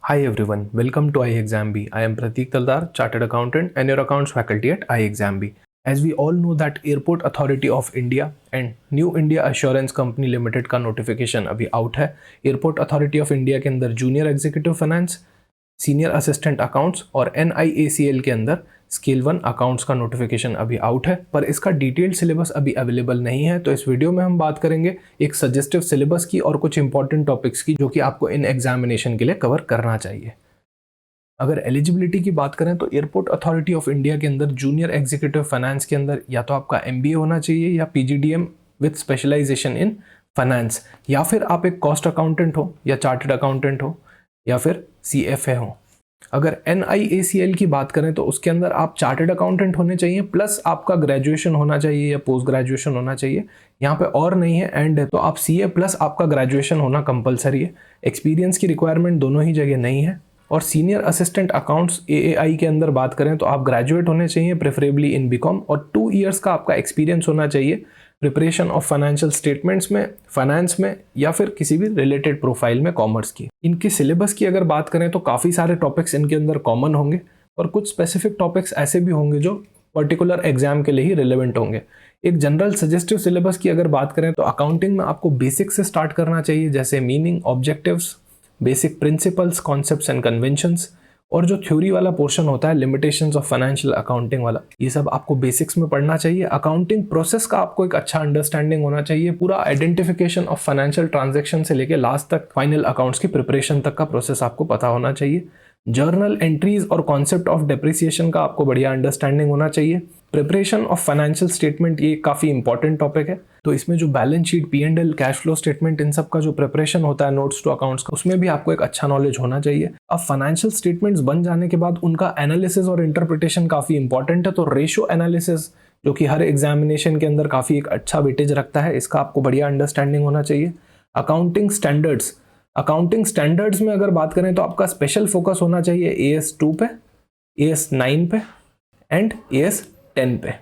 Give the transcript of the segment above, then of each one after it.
Hi everyone, welcome to iExamB. I am Pratik Taldar, Chartered Accountant and your accounts faculty at iExamB. As we all know that Airport Authority of India and New India Assurance Company Limited का notification अभी out है। Airport authority of India के अंदर junior executive finance, senior assistant accounts और NIACL के अंदर scale 1 accounts का notification अभी आउट है, पर इसका डिटेल्ड सिलेबस अभी अवेलेबल नहीं है। तो इस वीडियो में हम बात करेंगे एक सजेस्टिव सिलेबस की और कुछ इंपॉर्टेंट टॉपिक्स की जो कि आपको इन एग्जामिनेशन के लिए कवर करना चाहिए। अगर एलिजिबिलिटी की बात करें तो एयरपोर्ट अथॉरिटी ऑफ इंडिया के अंदर जूनियर एग्जीक्यूटिव फाइनेंस के अंदर या तो आपका MBA होना चाहिए या PGDM with specialisation in finance, या फिर आप एक कॉस्ट अकाउंटेंट हो या चार्टर्ड अकाउंटेंट हो या फिर CFA हो। अगर NIACL की बात करें तो उसके अंदर आप चार्टर्ड अकाउंटेंट होने चाहिए प्लस आपका ग्रेजुएशन होना चाहिए या पोस्ट ग्रेजुएशन होना चाहिए। यहाँ पे और नहीं है एंड है तो आप CA प्लस आपका ग्रेजुएशन होना कंपलसरी है। एक्सपीरियंस की रिक्वायरमेंट दोनों ही जगह नहीं है। और सीनियर असिस्टेंट अकाउंट्स AAI के अंदर बात करें तो आप ग्रेजुएट होने चाहिए प्रेफरेबली इन BCom और 2 इयर्स का आपका एक्सपीरियंस होना चाहिए प्रिपरेशन ऑफ फाइनेंशियल स्टेटमेंट्स में, फाइनेंस में या फिर किसी भी रिलेटेड प्रोफाइल में कॉमर्स की। इनके सिलेबस की अगर बात करें तो काफ़ी सारे टॉपिक्स इनके अंदर कॉमन होंगे और कुछ स्पेसिफिक टॉपिक्स ऐसे भी होंगे जो पर्टिकुलर एग्जाम के लिए ही रिलेवेंट होंगे। एक जनरल सजेस्टिव सिलेबस की अगर बात करें तो अकाउंटिंग में आपको बेसिक से स्टार्ट करना चाहिए, जैसे meaning, objectives, basic principles, concepts and conventions, और जो थ्योरी वाला पोर्शन होता है लिमिटेशंस ऑफ फाइनेंशियल अकाउंटिंग वाला, ये सब आपको बेसिक्स में पढ़ना चाहिए। अकाउंटिंग प्रोसेस का आपको एक अच्छा अंडरस्टैंडिंग होना चाहिए। पूरा आइडेंटिफिकेशन ऑफ फाइनेंशियल ट्रांजैक्शन से लेके लास्ट तक फाइनल अकाउंट्स की प्रिपरेशन तक का प्रोसेस आपको पता होना चाहिए। जर्नल एंट्रीज और कॉन्सेप्ट ऑफ डेप्रिसिएशन का आपको बढ़िया अंडरस्टैंडिंग होना चाहिए। प्रिपरेशन ऑफ फाइनेंशियल स्टेटमेंट ये काफ़ी इंपॉर्टेंट टॉपिक है, तो इसमें जो balance sheet, P&L, cash flow statement, इन सब का जो प्रिपरेशन होता है नोट्स टू अकाउंट्स का, उसमें भी आपको एक अच्छा नॉलेज होना चाहिए। अब फाइनेंशियल स्टेटमेंट्स बन जाने के बाद उनका एनालिसिस और इंटरप्रिटेशन काफ़ी इंपॉर्टेंट है, तो रेशो एनालिसिस जो कि हर एग्जामिनेशन के अंदर काफ़ी एक अच्छा वेटेज रखता है, इसका आपको बढ़िया अंडरस्टैंडिंग होना चाहिए। अकाउंटिंग स्टैंडर्ड्स में अगर बात करें तो आपका स्पेशल फोकस होना चाहिए AS2 पे, AS9 पे एंड AS10 पे।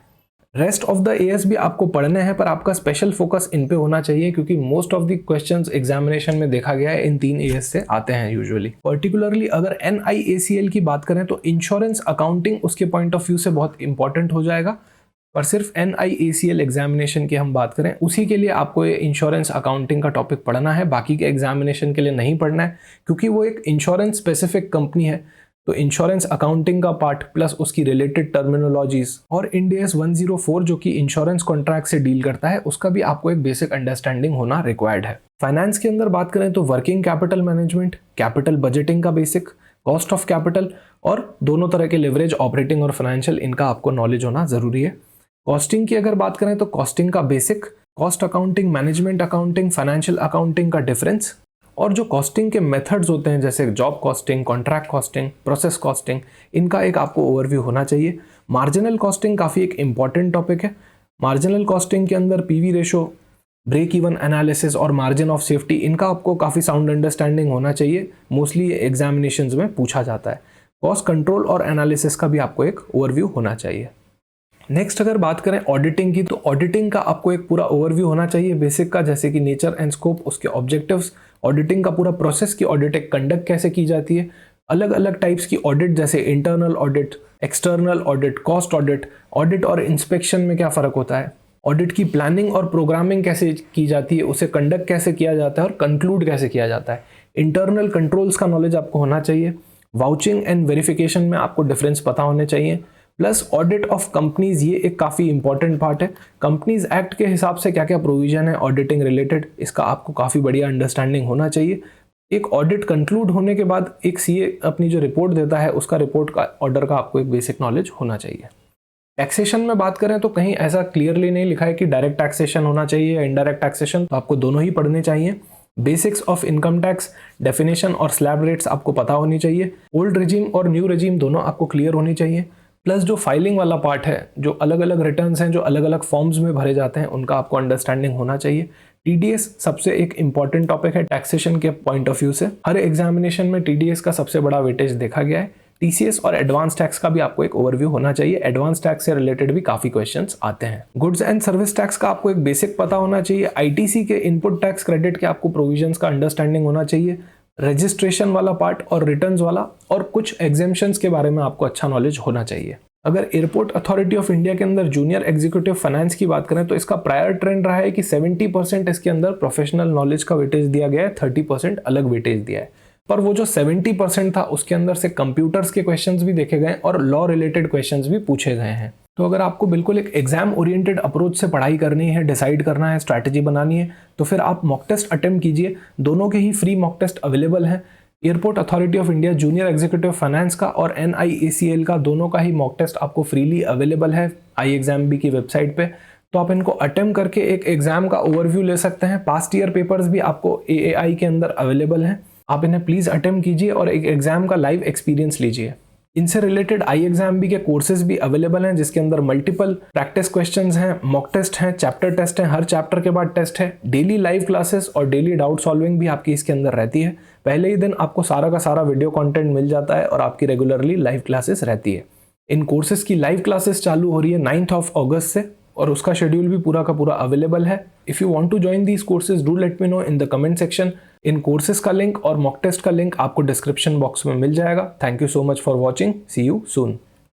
रेस्ट ऑफ द AS भी आपको पढ़ने हैं पर आपका स्पेशल फोकस इन पे होना चाहिए क्योंकि most of the questions examination में देखा गया है इन 3 AS से आते हैं यूजुअली। पर्टिकुलरली अगर NIACL की बात करें तो इंश्योरेंस अकाउंटिंग उसके पॉइंट ऑफ व्यू से बहुत इंपॉर्टेंट हो जाएगा, पर सिर्फ NIACL एग्जामिनेशन की हम बात करें उसी के लिए आपको ये इंश्योरेंस अकाउंटिंग का टॉपिक पढ़ना है, बाकी के एग्जामिनेशन के लिए नहीं पढ़ना है क्योंकि वो एक इंश्योरेंस स्पेसिफिक कंपनी है। तो इंश्योरेंस अकाउंटिंग का पार्ट प्लस उसकी रिलेटेड टर्मिनोलॉजीज और Ind AS 104 जो कि इंश्योरेंस कॉन्ट्रैक्ट से डील करता है, उसका भी आपको एक बेसिक अंडरस्टैंडिंग होना रिक्वायर्ड है। फाइनेंस के अंदर बात करें तो working capital management, capital budgeting का बेसिक, कॉस्ट ऑफ कैपिटल और दोनों तरह के लिवरेज, ऑपरेटिंग और फाइनेंशियल, इनका आपको नॉलेज होना जरूरी है। कॉस्टिंग की अगर बात करें तो कॉस्टिंग का basic, cost accounting, management accounting, financial accounting का डिफरेंस और जो कॉस्टिंग के मेथड्स होते हैं जैसे job costing, contract costing, process costing, इनका एक आपको ओवरव्यू होना चाहिए। मार्जिनल कॉस्टिंग काफ़ी एक इंपॉर्टेंट टॉपिक है। मार्जिनल कॉस्टिंग के अंदर PV ratio, break even analysis और मार्जिन ऑफ सेफ्टी, इनका आपको काफ़ी साउंड अंडरस्टैंडिंग होना चाहिए। मोस्टली एग्जामिनेशंस में पूछा जाता है। कॉस्ट कंट्रोल और एनालिसिस का भी आपको एक ओवरव्यू होना चाहिए। नेक्स्ट अगर बात करें ऑडिटिंग की तो ऑडिटिंग का आपको एक पूरा ओवरव्यू होना चाहिए बेसिक का, जैसे कि नेचर एंड स्कोप, उसके ऑब्जेक्टिव्स, ऑडिटिंग का पूरा प्रोसेस की ऑडिट कंडक्ट कैसे की जाती है, अलग अलग टाइप्स की ऑडिट जैसे internal audit, external audit, cost audit, audit और इंस्पेक्शन में क्या फ़र्क होता है, ऑडिट की प्लानिंग और प्रोग्रामिंग कैसे की जाती है, उसे कंडक्ट कैसे किया जाता है और कंक्लूड कैसे किया जाता है, इंटरनल कंट्रोल्स का नॉलेज आपको होना चाहिए, वाउचिंग एंड वेरिफिकेशन में आपको डिफरेंस पता होने चाहिए, प्लस ऑडिट ऑफ कंपनीज, ये एक काफ़ी इंपॉर्टेंट पार्ट है। कंपनीज एक्ट के हिसाब से क्या क्या प्रोविजन है ऑडिटिंग रिलेटेड, इसका आपको काफ़ी बढ़िया अंडरस्टैंडिंग होना चाहिए। एक ऑडिट कंक्लूड होने के बाद एक CA अपनी जो रिपोर्ट देता है उसका रिपोर्ट का ऑर्डर का आपको एक बेसिक नॉलेज होना चाहिए। टैक्सेशन में बात करें तो कहीं ऐसा क्लियरली नहीं लिखा है कि डायरेक्ट टैक्सेशन होना चाहिए या इनडायरेक्ट टैक्सेशन, तो आपको दोनों ही पढ़ने चाहिए। Basics of income tax, definition और स्लैब रेट्स आपको पता होनी चाहिए। ओल्ड रेजिम और न्यू रेजिम दोनों आपको क्लियर होनी चाहिए। प्लस जो फाइलिंग वाला पार्ट है, जो अलग अलग रिटर्न्स हैं जो अलग अलग फॉर्म्स में भरे जाते हैं, उनका आपको अंडरस्टैंडिंग होना चाहिए। TDS सबसे एक इंपॉर्टेंट टॉपिक है टैक्सेशन के पॉइंट ऑफ व्यू से। हर एग्जामिनेशन में TDS का सबसे बड़ा वेटेज देखा गया है। TCS और एडवांस टैक्स का भी आपको एक ओवरव्यू होना चाहिए। एडवांस टैक्स से रिलेटेड भी काफी क्वेश्चंस आते हैं। गुड्स एंड सर्विस टैक्स का आपको एक बेसिक पता होना चाहिए। ITC के इनपुट टैक्स क्रेडिट के आपको प्रोविजंस का अंडरस्टैंडिंग होना चाहिए। रजिस्ट्रेशन वाला पार्ट और रिटर्न्स वाला, और कुछ एग्जेम्पशंस के बारे में आपको अच्छा नॉलेज होना चाहिए। अगर एयरपोर्ट अथॉरिटी ऑफ इंडिया के अंदर जूनियर एग्जीक्यूटिव फाइनेंस की बात करें तो इसका प्रायर ट्रेंड रहा है कि 70% इसके अंदर प्रोफेशनल नॉलेज का वेटेज दिया गया है, 30% अलग वेटेज दिया है। पर वो जो 70% था उसके अंदर से कंप्यूटर्स के क्वेश्चंस भी देखे गए और लॉ रिलेटेड क्वेश्चंस भी पूछे गए हैं। तो अगर आपको बिल्कुल एक एग्जाम ओरिएंटेड अप्रोच से पढ़ाई करनी है, डिसाइड करना है, स्ट्रैटेजी बनानी है, तो फिर आप मॉक टेस्ट अटेम्प्ट कीजिए। दोनों के ही फ्री मॉक टेस्ट अवेलेबल हैं। Airport authority of India junior executive finance का और NIACL का दोनों का ही मॉक टेस्ट आपको फ्रीली अवेलेबल है iExamB की वेबसाइट पे। तो आप इनको अटेम्प्ट करके एक एग्जाम का ओवरव्यू ले सकते हैं। पास्ट ईयर पेपर्स भी आपको AAI के अंदर अवेलेबल हैं। आप इन्हें प्लीज़ अटेम्प्ट कीजिए और एक एग्जाम का लाइव एक्सपीरियंस लीजिए। इनसे रिलेटेड iExamB के कोर्सेज भी अवेलेबल हैं जिसके अंदर मल्टीपल प्रैक्टिस क्वेश्चंस हैं, मॉक टेस्ट हैं, चैप्टर टेस्ट हैं, हर चैप्टर के बाद टेस्ट है, डेली लाइव क्लासेस और डेली डाउट सॉल्विंग भी आपकी इसके अंदर रहती है। पहले ही दिन आपको सारा का सारा वीडियो कंटेंट मिल जाता है और आपकी रेगुलरली लाइव क्लासेस रहती है। इन कोर्सेज की लाइव क्लासेस चालू हो रही है 9th of August से और उसका शेड्यूल भी पूरा का पूरा अवेलेबल है। If you want to join these courses do let me know in the comment section. इन कोर्सेज का लिंक और मॉक टेस्ट का लिंक आपको डिस्क्रिप्शन बॉक्स में मिल जाएगा। Thank you so much for watching. See you soon.